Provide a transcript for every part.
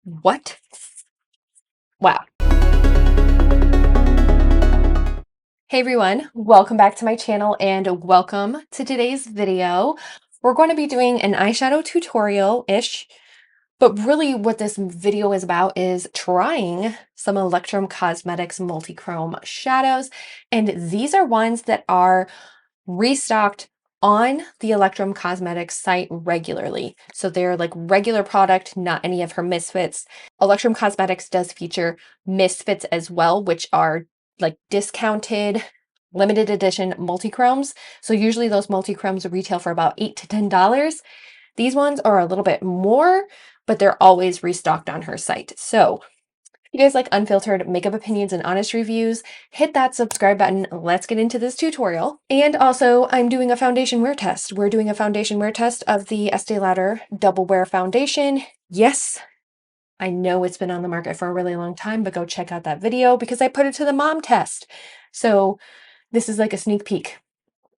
What? Wow. Hey everyone, welcome back to my channel and welcome to today's video. We're going to be doing an eyeshadow tutorial-ish, but really what this video is about is trying some Electrum Cosmetics Multichrome shadows. And these are ones that are restocked on the Electrum Cosmetics site regularly. So they're like regular product, not any of her misfits. Electrum Cosmetics does feature misfits as well, which are like discounted limited edition multichromes. So usually those multichromes retail for about $8 to $10. These ones are a little bit more, but they're always restocked on her site. So if you guys like unfiltered makeup opinions and honest reviews, hit that subscribe button. Let's get into this tutorial. And also, I'm doing a foundation wear test. We're doing a foundation wear test of the Estee Lauder Double Wear Foundation. Yes, I know it's been on the market for a really long time, but go check out that video because I put it to the mom test. So this is like a sneak peek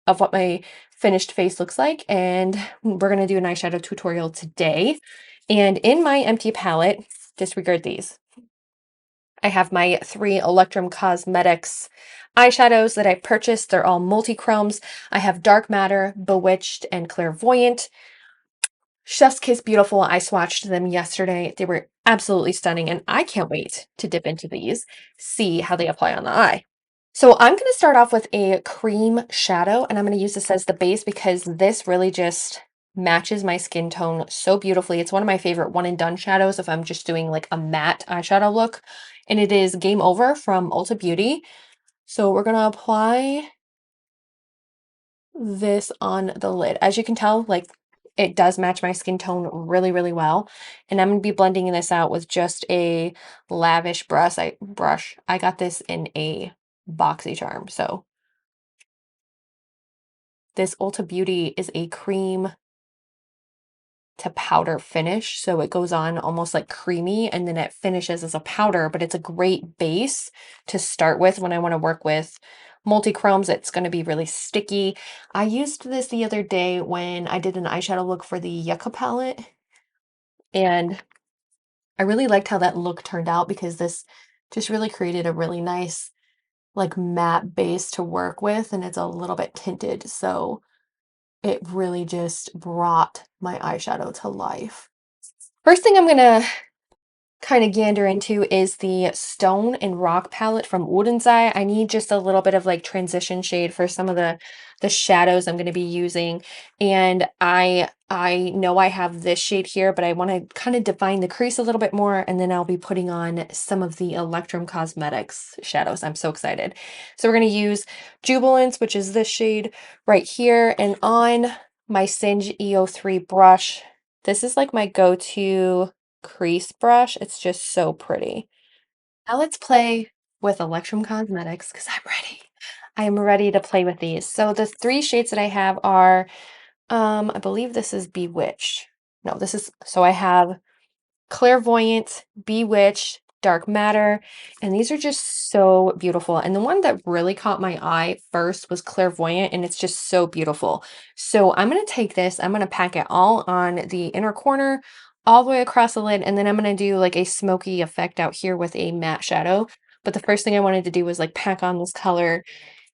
of what my finished face looks like, and we're going to do an eyeshadow tutorial today. And in my empty palette, disregard these. I have my 3 Electrum Cosmetics eyeshadows that I purchased. They're all multi-chromes. I have Dark Matter, Bewitched, and Clairvoyant. Chef's Kiss Beautiful. I swatched them yesterday. They were absolutely stunning, and I can't wait to dip into these, see how they apply on the eye. So I'm going to start off with a cream shadow, and I'm going to use this as the base because this really just matches my skin tone so beautifully. It's one of my favorite one and done shadows if I'm just doing like a matte eyeshadow look. And it is Game Over from Ulta Beauty. So we're going to apply this on the lid. As you can tell, like it does match my skin tone really, really well. And I'm going to be blending this out with just a lavish brush. I got this in a BoxyCharm. So this Ulta Beauty is a cream to powder finish. So it goes on almost like creamy and then it finishes as a powder, but it's a great base to start with when I want to work with multi-chromes. It's going to be really sticky. I used this the other day when I did an eyeshadow look for the Yucca palette, and I really liked how that look turned out because this just really created a really nice like matte base to work with, and it's a little bit tinted. So it really just brought my eyeshadow to life. First thing I'm gonna kind of gander into is the Stone and Rock palette from Woodenseye. I need just a little bit of like transition shade for some of the shadows I'm going to be using. And I know I have this shade here, but I want to kind of define the crease a little bit more, and then I'll be putting on some of the Electrum Cosmetics shadows. I'm so excited. So we're going to use Jubilance, which is this shade right here, and on my Singe EO3 brush. This is like my go-to crease brush. It's just so pretty. Now let's play with Electrum Cosmetics because I'm ready. I am ready to play with these. So the 3 shades that I have are, I believe this is Bewitched. No, this is, so I have Clairvoyant, Bewitched, Dark Matter, and these are just so beautiful. And the one that really caught my eye first was Clairvoyant, and it's just so beautiful. So I'm going to take this, I'm going to pack it all on the inner corner, all the way across the lid, and then I'm going to do like a smoky effect out here with a matte shadow. But the first thing I wanted to do was like pack on this color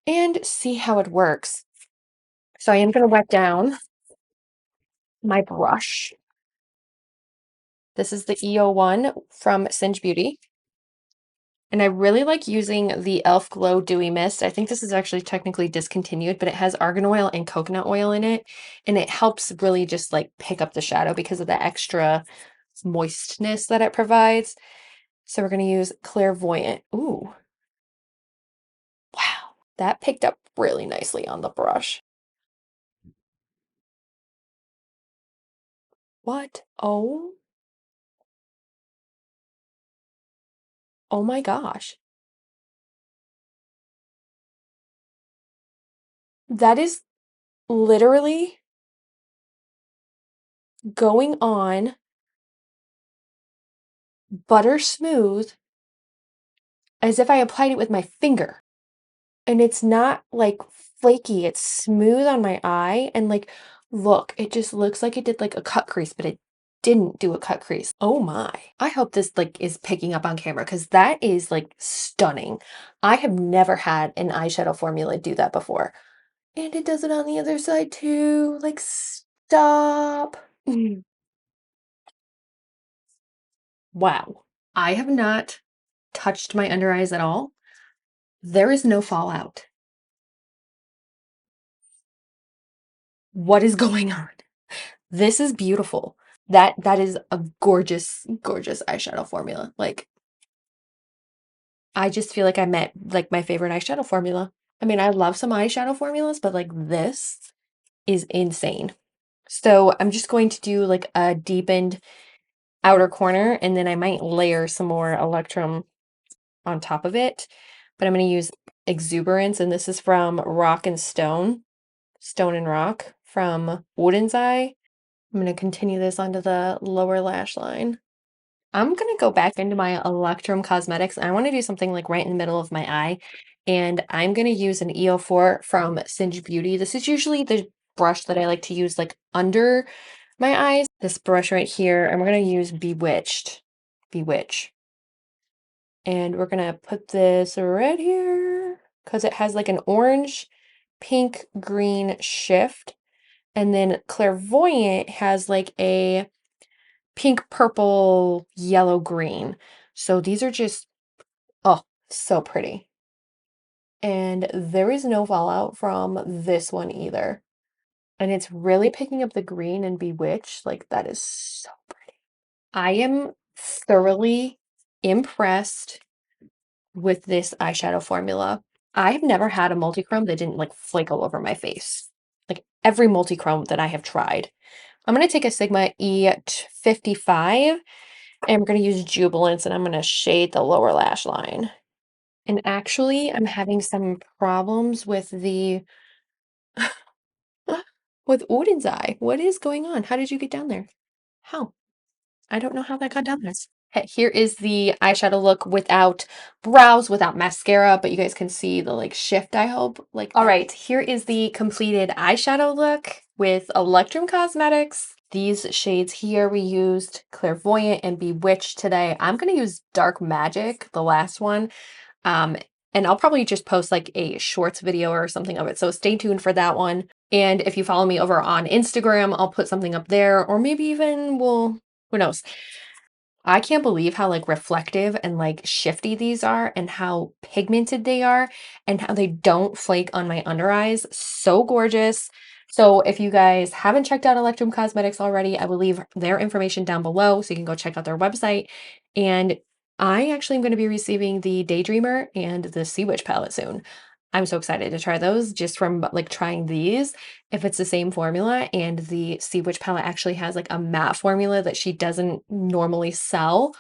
and see how it works. So I am going to wet down my brush. This is the EO1 from Singe Beauty. And I really like using the e.l.f. Glow Dewy Mist. I think this is actually technically discontinued, but it has argan oil and coconut oil in it. And it helps really just like pick up the shadow because of the extra moistness that it provides. So we're going to use Clairvoyant. Ooh. Wow. That picked up really nicely on the brush. What? Oh. Oh my gosh. That is literally going on butter smooth as if I applied it with my finger. And it's not like flaky, it's smooth on my eye. And like, look, it just looks like it did like a cut crease, but it didn't do a cut crease. Oh my. I hope this like is picking up on camera because that is like stunning. I have never had an eyeshadow formula do that before. And it does it on the other side too. Like, stop. Wow. I have not touched my under eyes at all. There is no fallout. What is going on? This is beautiful. That is a gorgeous, gorgeous eyeshadow formula. Like, I just feel like I met like my favorite eyeshadow formula. I mean, I love some eyeshadow formulas, but like this is insane. So I'm just going to do like a deepened outer corner, and then I might layer some more Electrum on top of it. But I'm going to use Exuberance, and this is from Rock and Stone, Stone and Rock from Wooden's Eye. I'm going to continue this onto the lower lash line. I'm going to go back into my Electrum Cosmetics. I want to do something like right in the middle of my eye. And I'm going to use an EO4 from Singe Beauty. This is usually the brush that I like to use like under my eyes. This brush right here, and we're going to use Bewitch. And we're going to put this right here because it has like an orange, pink, green shift. And then Clairvoyant has like a pink, purple, yellow, green. So these are just, oh, so pretty. And there is no fallout from this one either. And it's really picking up the green and Bewitch. Like, that is so pretty. I am thoroughly impressed with this eyeshadow formula. I've never had a multichrome that didn't like flake all over my face. Like every multichrome that I have tried. I'm going to take a Sigma E55 and I'm going to use Jubilance, and I'm going to shade the lower lash line. And actually, I'm having some problems with the with Odin's Eye. What is going on? How did you get down there? How? I don't know how that got down there. Okay, here is the eyeshadow look without brows, without mascara, but you guys can see the like shift, I hope. Like, all right, here is the completed eyeshadow look with Electrum Cosmetics. These shades here, we used Clairvoyant and Bewitched today. I'm going to use Dark Magic, the last one. And I'll probably just post like a shorts video or something of it. So stay tuned for that one. And if you follow me over on Instagram, I'll put something up there, or maybe even we'll, who knows? I can't believe how like reflective and like shifty these are and how pigmented they are and how they don't flake on my under eyes. So gorgeous. So if you guys haven't checked out Electrum Cosmetics already, I will leave their information down below so you can go check out their website. And I actually am going to be receiving the Daydreamer and the Sea Witch palette soon. I'm so excited to try those just from like trying these. If it's the same formula, and the Sea Witch palette actually has like a matte formula that she doesn't normally sell,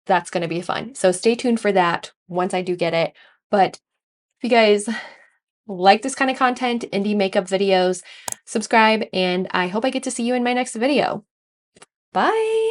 that's going to be fun. So stay tuned for that once I do get it. But if you guys like this kind of content, indie makeup videos, subscribe, and I hope I get to see you in my next video. Bye!